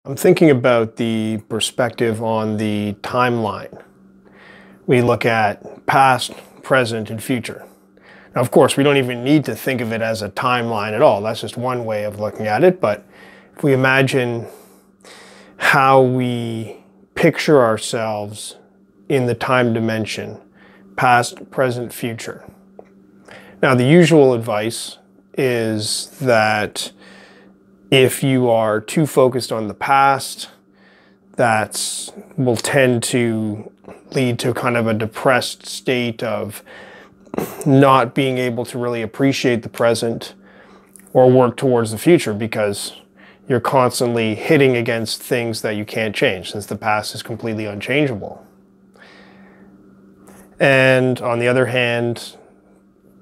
I'm thinking about the perspective on the timeline. We look at past, present, and future. Now, of course, we don't even need to think of it as a timeline at all. That's just one way of looking at it. But if we imagine how we picture ourselves in the time dimension, past, present, future. Now, the usual advice is that if you are too focused on the past, that will tend to lead to kind of a depressed state of not being able to really appreciate the present or work towards the future because you're constantly hitting against things that you can't change since the past is completely unchangeable. And on the other hand,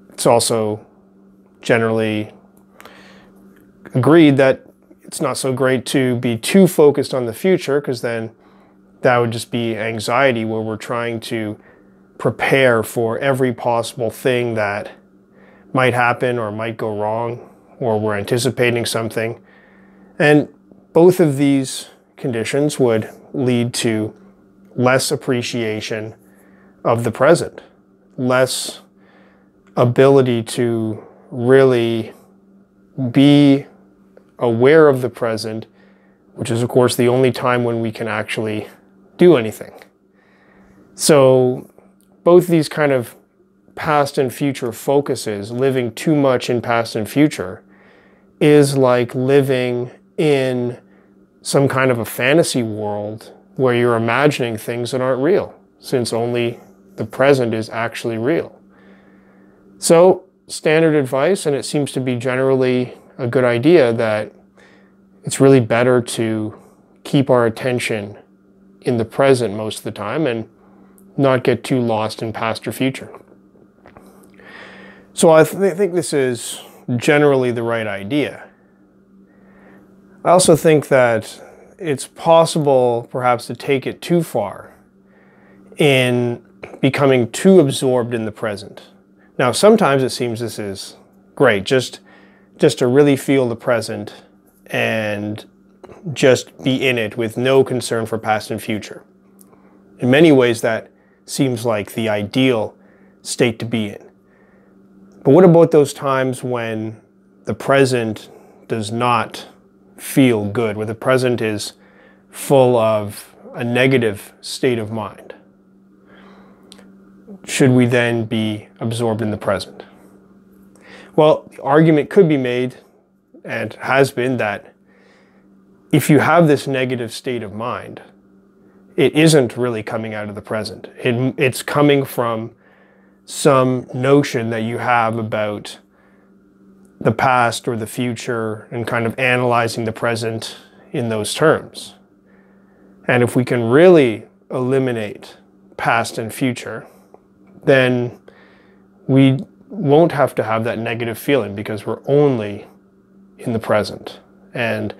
it's also generally agreed that it's not so great to be too focused on the future because then that would just be anxiety where we're trying to prepare for every possible thing that might happen or might go wrong, or we're anticipating something. And both of these conditions would lead to less appreciation of the present, less ability to really be aware of the present, which is of course the only time when we can actually do anything. So both these kind of past and future focuses, living too much in past and future, is like living in some kind of a fantasy world where you're imagining things that aren't real, since only the present is actually real. So standard advice, and it seems to be generally a good idea, that it's really better to keep our attention in the present most of the time and not get too lost in past or future. So I think this is generally the right idea. I also think that it's possible perhaps to take it too far in becoming too absorbed in the present. Now, sometimes it seems this is great, just to really feel the present and just be in it with no concern for past and future. In many ways, that seems like the ideal state to be in. But what about those times when the present does not feel good, where the present is full of a negative state of mind? Should we then be absorbed in the present? Well, the argument could be made, and has been, that if you have this negative state of mind, it isn't really coming out of the present. It's coming from some notion that you have about the past or the future and kind of analyzing the present in those terms. And if we can really eliminate past and future, then we won't have to have that negative feeling because we're only in the present. And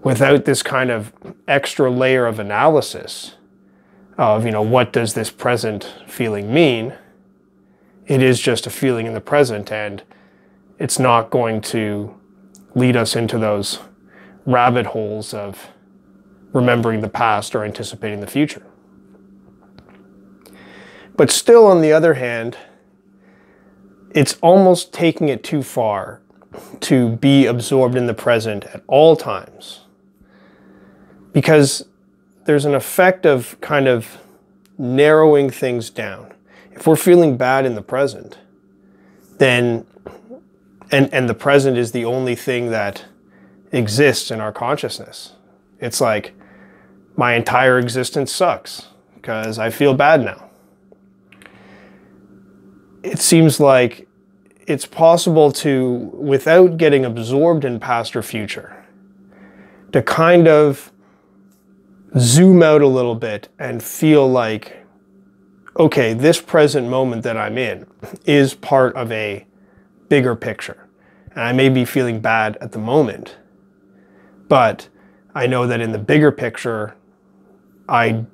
without this kind of extra layer of analysis of, what does this present feeling mean? It is just a feeling in the present, and it's not going to lead us into those rabbit holes of remembering the past or anticipating the future. But still, on the other hand, it's almost taking it too far to be absorbed in the present at all times, because there's an effect of kind of narrowing things down. If we're feeling bad in the present, then, and the present is the only thing that exists in our consciousness, it's like my entire existence sucks because I feel bad now. It seems like it's possible to, without getting absorbed in past or future, to kind of zoom out a little bit and feel like, okay, this present moment that I'm in is part of a bigger picture. And I may be feeling bad at the moment, but I know that in the bigger picture, I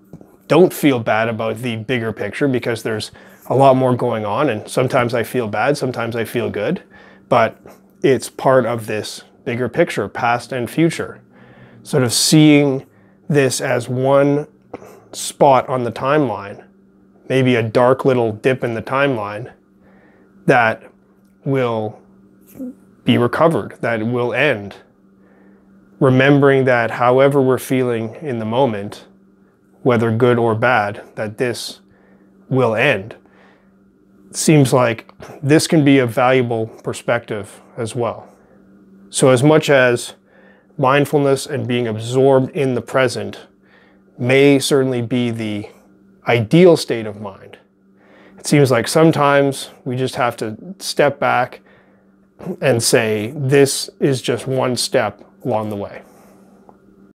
don't feel bad about the bigger picture because there's a lot more going on, and sometimes I feel bad, sometimes I feel good, but it's part of this bigger picture, past and future. sort of seeing this as one spot on the timeline, maybe a dark little dip in the timeline that will be recovered, that will end. Remembering that however we're feeling in the moment, whether good or bad, that this will end. Seems like this can be a valuable perspective as well. So as much as mindfulness and being absorbed in the present may certainly be the ideal state of mind, it seems like sometimes we just have to step back and say, this is just one step along the way.